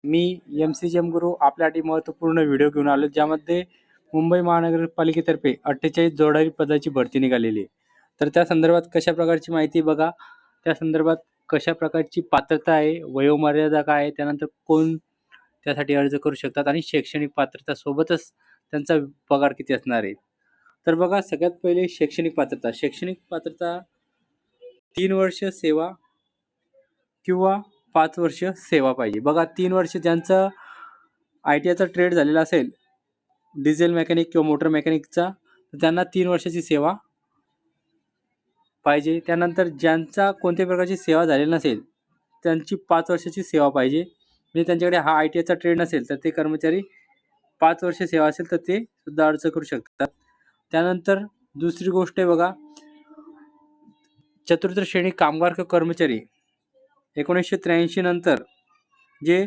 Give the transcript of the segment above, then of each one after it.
मी MCGM गुरु आपल्यासाठी महत्त्वपूर्ण video घेऊन आलो, ज्यामध्ये मुंबई महानगरपालिकेतर्फे 48 जोडदार पदाची भरती निघालेली आहे. तर त्या संदर्भात कशा प्रकारची माहिती बघा, त्या संदर्भात कशा प्रकारची पात्रता आहे, वयोमर्यादा काय आहे, त्यानंतर कोण त्यासाठी अर्ज करू शकतात आणि शैक्षणिक पात्रता सोबतच त्यांचा पगार किती असणार आहे. तर बघा, सगळ्यात पहिले शैक्षणिक पात्रता. शैक्षणिक पात्रता 3 वर्ष सेवा किंवा 5 वर्ष सेवा पाहिजे. बघा, 3 वर्ष ज्यांचं ITIचा ट्रेड झालेला असेल, डिझेल मेकॅनिक किंवा मोटर मेकॅनिकचा, तर त्यांना 3 वर्षाची सेवा पाहिजे. त्यानंतर ज्यांचा कोणत्याही प्रकारची सेवा झालेली नसेल, त्यांची 5 वर्षाची सेवा पाहिजे. म्हणजे त्यांच्याकडे हा ITIचा ट्रेड नसेल, तर ते कर्मचारी 5 वर्ष सेवा असेल तर ते सुद्धा अर्ज करू शकतात. त्यानंतर दुसरी गोष्ट आहे बघा, चतुर्थ श्रेणी कामगार किंवा कर्मचारी 1983 नंतर जे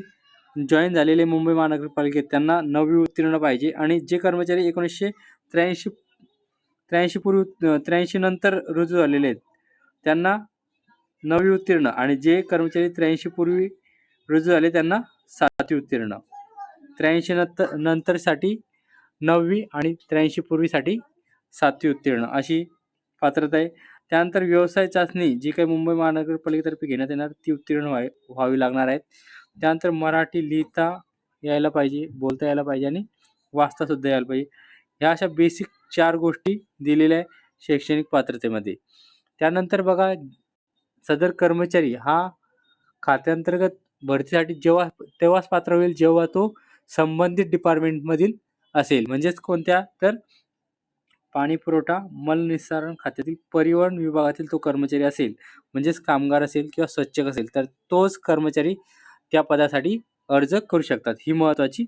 जॉईन झालेले मुंबई महानगरपालिकेत त्यांना 9वी उत्तीर्ण पाहिजे. आणि जे कर्मचारी 1983 पूर्वी 83 नंतर रुजू झालेले आहेत त्यांना 9वी उत्तीर्ण, आणि जे कर्मचारी 83 पूर्वी रुजू झाले त्यांना 7वी उत्तीर्ण. 83 नंतरसाठी 9वी आणि 83 पूर्वीसाठी 7वी उत्तीर्ण अशी पात्रता आहे. त्यानंतर व्यवसाय चाचणी जी काही मुंबई महानगरपालिकेतर्फे घेण्यात येणार ती उत्तीर्ण व्हावी लागणार आहे. त्यानंतर मराठी लिहिता यायला पाहिजे, बोलता यायला पाहिजे आणि वाचता सुद्धा यायला पाहिजे. ह्या अशा बेसिक 4 गोष्टी दिलेल्या आहे शैक्षणिक पात्रतेमध्ये. त्यानंतर बघा, सदर कर्मचारी हा खात्यांतर्गत भरतीसाठी तेव्हाच पात्र होईल जेव्हा तो संबंधित डिपार्टमेंटमधील असेल. म्हणजेच कोणत्या, तर पाणी पुरवठा मलनिस्सारण खात्यातील परिवहन विभागातील तो कर्मचारी असेल, म्हणजेच कामगार असेल किंवा स्वच्छक असेल, तर तोच कर्मचारी त्या पदासाठी अर्ज करू शकतात. ही महत्त्वाची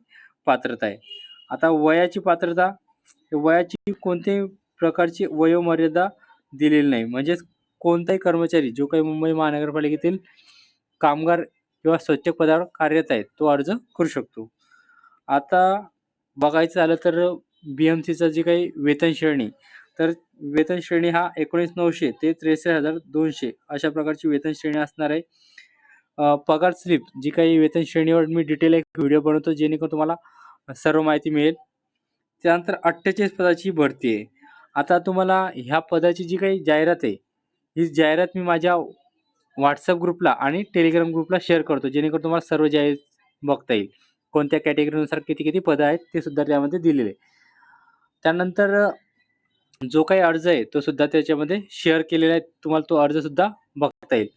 पात्रता आहे. आता वयाची पात्रता, वयाची कोणत्याही प्रकारची वयोमर्यादा दिलेली नाही. म्हणजेच कोणताही कर्मचारी जो काही मुंबई महानगरपालिकेतील कामगार किंवा स्वच्छक पदावर कार्यरत आहे तो अर्ज करू शकतो. आता बघायचं झालं तर BMCचं जी काही वेतन श्रेणी, तर वेतन श्रेणी हा 19,900 ते 63,200 अशा प्रकारची वेतन श्रेणी असणार आहे. पगार स्लिप जी काही वेतन श्रेणीवर मी डिटेल एक व्हिडिओ बनवतो, जेणेकरून तुम्हाला सर्व माहिती मिळेल. त्यानंतर 48 पदाची भरती आहे. आता तुम्हाला ह्या पदाची जी काही जाहिरात आहे, ही जाहिरात मी माझ्या WhatsApp ग्रुपला आणि टेलिग्राम ग्रुपला शेअर करतो, जेणेकरून तुम्हाला सर्व जाहिरात बघता येईल. कोणत्या कॅटेगरीनुसार किती किती पदं आहेत ते सुद्धा त्यामध्ये दिलेले आहे. त्यानंतर जो काही अर्ज आहे तो सुद्धा त्याच्यामध्ये शेअर केलेला आहे. तुम्हाला तो अर्ज सुद्धा बघता येईल.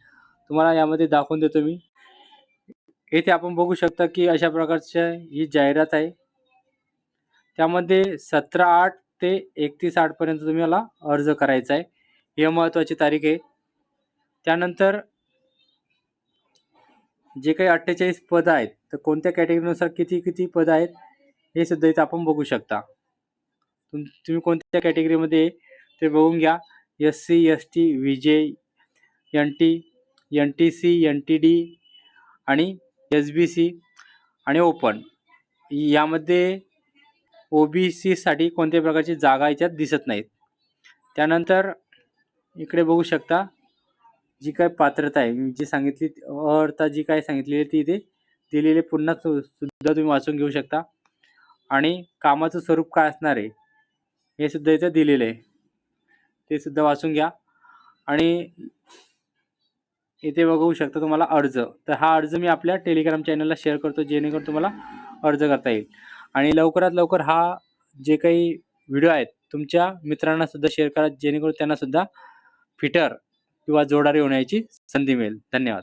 तुम्हाला यामध्ये दाखवून देतो मी. येथे आपण बघू शकता की अशा प्रकारची ही जाहिरात आहे. त्यामध्ये 17/8 ते 31/8 पर्यंत तुम्हाला अर्ज करायचा आहे. ही महत्त्वाची तारीख आहे. त्यानंतर जे काही 48 पदं आहेत, तर कोणत्या कॅटेगरीनुसार किती किती पदं आहेत हे सुद्धा इथं आपण बघू शकता. तुम्ही कोणत्या कॅटेगरीमध्ये ते बघून घ्या. SC, ST, VJ, NT, NTC, NTD आणि SBC आणि ओपन. यामध्ये OBC साठी कोणत्याही प्रकारची जागा याच्यात दिसत नाहीत. त्यानंतर इकडे बघू शकता जी काय पात्रता आहे, मी जी सांगितली अर्हता जी काय सांगितलेली आहे ती इथे दिलेली पुन्हा सुद्धा तुम्ही वाचून घेऊ शकता. आणि कामाचं स्वरूप काय असणार आहे हे सुद्धा इथे दिलेलं आहे, ते सुद्धा वाचून घ्या. आणि इथे बघू शकता तुम्हाला अर्ज. तर हा अर्ज मी आपल्या टेलिग्राम चॅनलला शेअर करतो, जेणेकरून तुम्हाला अर्ज करता येईल. आणि लवकरात लवकर हा जे काही व्हिडिओ आहेत तुमच्या मित्रांना सुद्धा शेअर करा, जेणेकरून त्यांना सुद्धा फिटर किंवा जोडारी होण्याची संधी मिळेल. धन्यवाद.